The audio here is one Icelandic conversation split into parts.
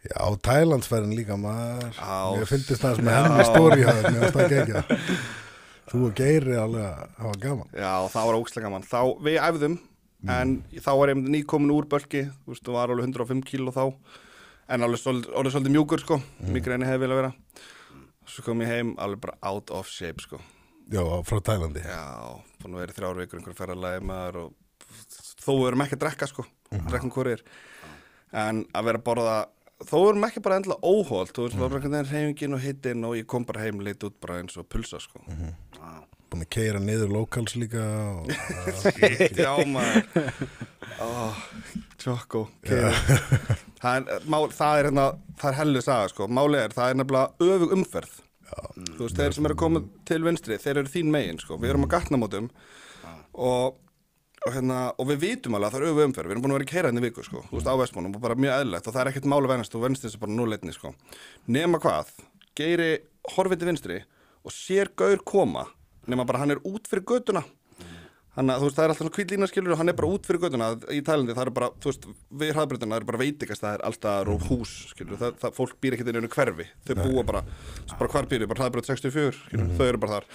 Já, Tælandsferðin líka maður. Mér fyndist það með henni stóri mér varst það gegja. Þú og Geiri alveg hafa gaman. Já, það var ógeðslega gaman. Þá við æfðum en þá var ég nýkomin úr bölki, þú veist, það var alveg 105 kíló þá. En alveg svolítið mjúkur sko. Migræni hefði viljað vera. Svo kom ég heim alveg bara out of shape sko. Já, frá Tælandi. Já, búin að vera í 3 vikur einhverjum ferðalagi maður og þó við erum ekki að drekka sko, drekkum hvorir. En að vera að borða, þó við erum ekki bara endilega óholt, þú veist, það var einhvern veginn hreyfingin og hittin og ég kom bara heim leit út bara eins og pulsa sko. Búin að keyra niður locals líka og... Já maður, tjokko, keyra. Það er hellu saga sko, málið er, það er nefnilega öfug umferð. Þú veist, þeir sem eru komið til vinstri, þeir eru þín megin sko. Við erum á gatnamótum og við vitum alveg að það er öfu umferð. Við erum búin að vera í keyra hérna í viku sko. Þú veist, á Vestmannum og bara mjög eðlilegt og það er ekkert mál að venast og venstins er bara 0-1 sko. Nema hvað, Geiri horfið til vinstri og sér gaur koma nema bara hann er út fyrir götuna. Þannig að þú veist, það er alltaf svona hvít lína skilur og hann er bara út fyrir götuna í Tælandi, það er bara, þú veist, við hraðbrautina, það er bara veitingastæðir allstaðar og hús, skilur, það fólk býr ekkert inn í einu hverfi, þau búa bara hvar býr, bara hraðbraut 64, skilur, þau eru bara þar.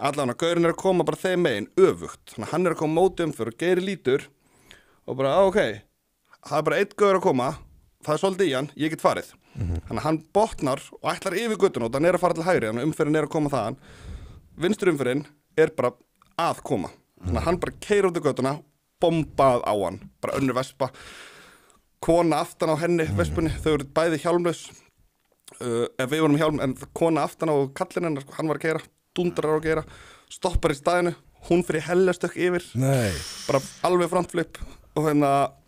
Allavega, gaurinn er að koma bara þeim megin, öfugt, þannig að hann er að koma móti umfyrir og Geiri lítur og bara, ok, það er bara einn gaur að koma, það er svolítið í hann, ég get farið. Þannig að hann botnar og ætlar yfir götuna og hann er að fara til hægri, þannig að umferðin er að koma þaðan. Vinstri umferðin er bara að koma. Þannig að hann bara keyrir út í götuna, bombað á hann, bara önnur vespa, kona aftan á henni, vespunni, þau eru bæði hjálmlaus, við vorum hjálm, en kona aftan á kallinn hennar, hann var að keyra, dundrar á að keyra, stoppar í staðinu, hún fyrir hellastökk yfir, bara alveg frontflip og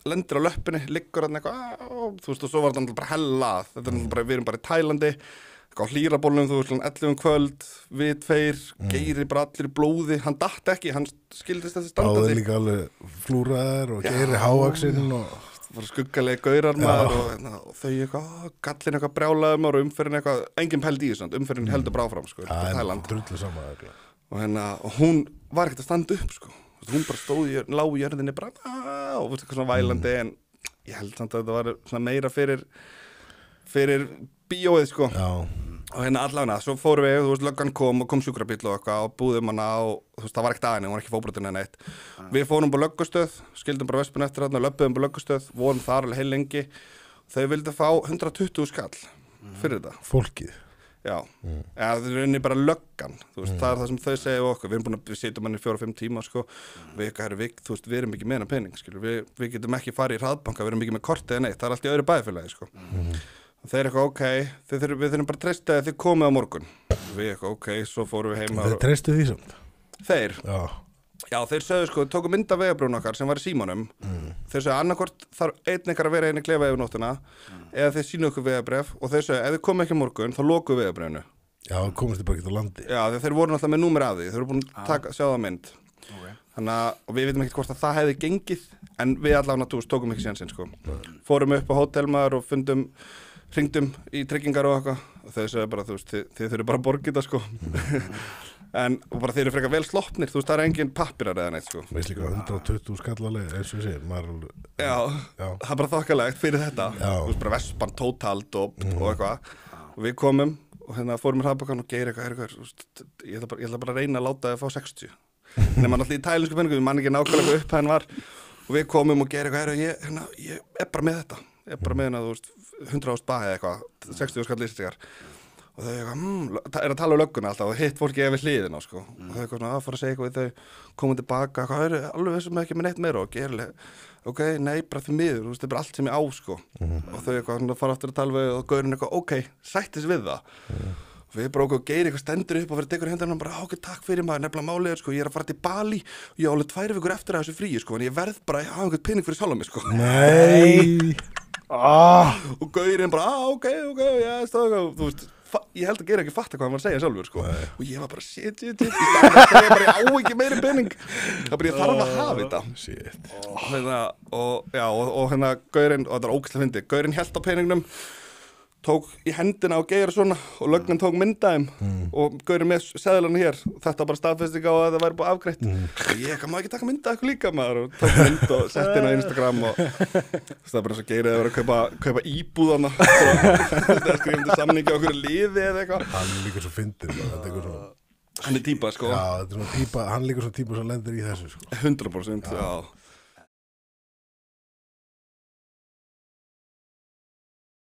lendir á löppinni, liggur hann eitthvað, þú veist, og svo var þetta bara hellað, þetta er bara, við erum bara í Tælandi, á hlýrabólnum, þú veist, 11 kvöld, við tveir, Geiri bara allir í blóði, hann datt ekki, hann skildist þessi standandi. Báði líka alveg flúraðar og Geiri hávaxinn og... Það var skuggalegi gaurar maður og þau eitthvað, gallin eitthvað brjálaðum og umferðin eitthvað, engin pæld í þessu, umferðin heldur bara áfram, sko, Tæland. Drullu saman eitthvað. Og hún var ekkert að standa upp, sko. Hún bara stóð lág í jörðinni bara, og veist, eitthvað svona vælandi, en ég held samt að þetta var svona meira fyrir bíóið sko. Og allavega, svo fórum við, þú veist, löggan kom sjúkrabíll og eitthvað og búðum hana og þú veist, það var ekkert aðeins, hún var ekki fótbrotinn eða neitt. Við fórum bara löggustöð, skildum bara vespun eftir þarna, löppuðum bara löggustöð, vorum þar alveg heil lengi. Þau vildu fá 120 skall fyrir þetta. Fólkið? Já, það er unni bara löggan, þú veist, það er það sem þau segja við okkur, við sitjum hann í 4-5 tíma sko, þú veist, við erum ekki með hennar pening, skilur, við getum ekki farið í hraðbanka, við erum ekki með kortið eða neitt, það er allt í öðru bæjarfélagi sko. Og þeir eitthvað, ok, við þurfum bara að treysta að þið komið á morgun. Við eitthvað, ok, svo fórum við heima. Þeir treystu því samt? Þeir? Já, þeir sögðu sko, tóku mynd af vegabrún okkar sem var í símanum. Þeir sögðu annarkvort þarf einn ykkar að vera einn í klefa yfir nóttina eða þeir sínu okkur vegabref og þeir sögðu, ef þið komið ekki á morgun, þá lokuðu vegabrefinu. Já, komist þið bara ekki á landi. Já, þeir voru náttúrulega með númer af því, þeir voru búin að sjá það mynd. Þannig að við veitum ekkert hvort að það hefði gengið, en við allavega tókum ekki sénsinn sko. Fórum upp á hótelmaður og hringdum í tryggingar og eitthvað og þau segja bara, þú veist, þið þurfið bara að borga þetta sko. Og bara þeir eru frekar vel sloppnir, þú veist, það er engin pappirar eða neitt sko. Veist líka 120 skallaleg, eins og ég segir, maður... Já, það er bara þokkalegt fyrir þetta. Þú veist, bara vespan tótalt og eitthvað. Og við komum og fórum í hraðbankann og Geiri eitthvað, ég ætla bara að reyna að láta þið að fá 60. Nefnum alltaf í tælensku penningu, við man ekki nákvæmlega hvað upphæðin var. Og við komum og Geiri eitthvað, ég er bara með þetta. Ég er bara með þú veist, 100.000 bahi eitthvað, 60 skall listigar. Og þau eitthvað, það er að tala um lögguna alltaf og hitt fólki við hliðina, sko. Og þau eitthvað svona, að fara að segja eitthvað við þau, komum tilbaka, eitthvað, alveg vissum ekki með neitt meira og Geiri, ok, nei, bara því miður, þú veist, það er bara allt sem ég á, sko. Og þau eitthvað, fara aftur að tala við og gaurinn eitthvað, ok, sættis við það. Og við bara okkur Geiri eitthvað stendur upp og fyrir tekur hendur hann bara, ok, takk fyrir maður, nefnilega málið er, sko, ég er að fara til Bali og ég á alveg 2 vikur eftir að þessu fríi, sko, en ég verð bara að hafa einhvern pening fyrir sjálf mig, sko. Nei. Og gaurinn bara, ok, já, þú veist, ég held að Geiri ekki fatta hvað hann var að segja sjálfur, sko. Og ég var bara, shit, í staðan að segja bara, ég á ekki meiri pening. Það bara, ég þarf að hafa þetta. Shit. Og gaurinn, og þetta er ógeðslega fyndið, gaurinn hélt á peningnum, tók í hendina og geir svona og lögnan tók myndaðum og gaurið með seðlana hér, þetta bara staðfesting á að það væri búið afgreitt og ég má ekki taka mynda eitthvað líka maður og tók mynd og sett inn á Instagram og það er bara eins og geirið að vera að kaupa íbúðana þetta er skrifandi samningi á okkur liði eða eitthvað. Hann er líka svo fyndið, þetta er eitthvað svona hann er típa sko. Já, þetta er svona típa, hann er líka svona típa sem lendir í þessu sko. 100% já.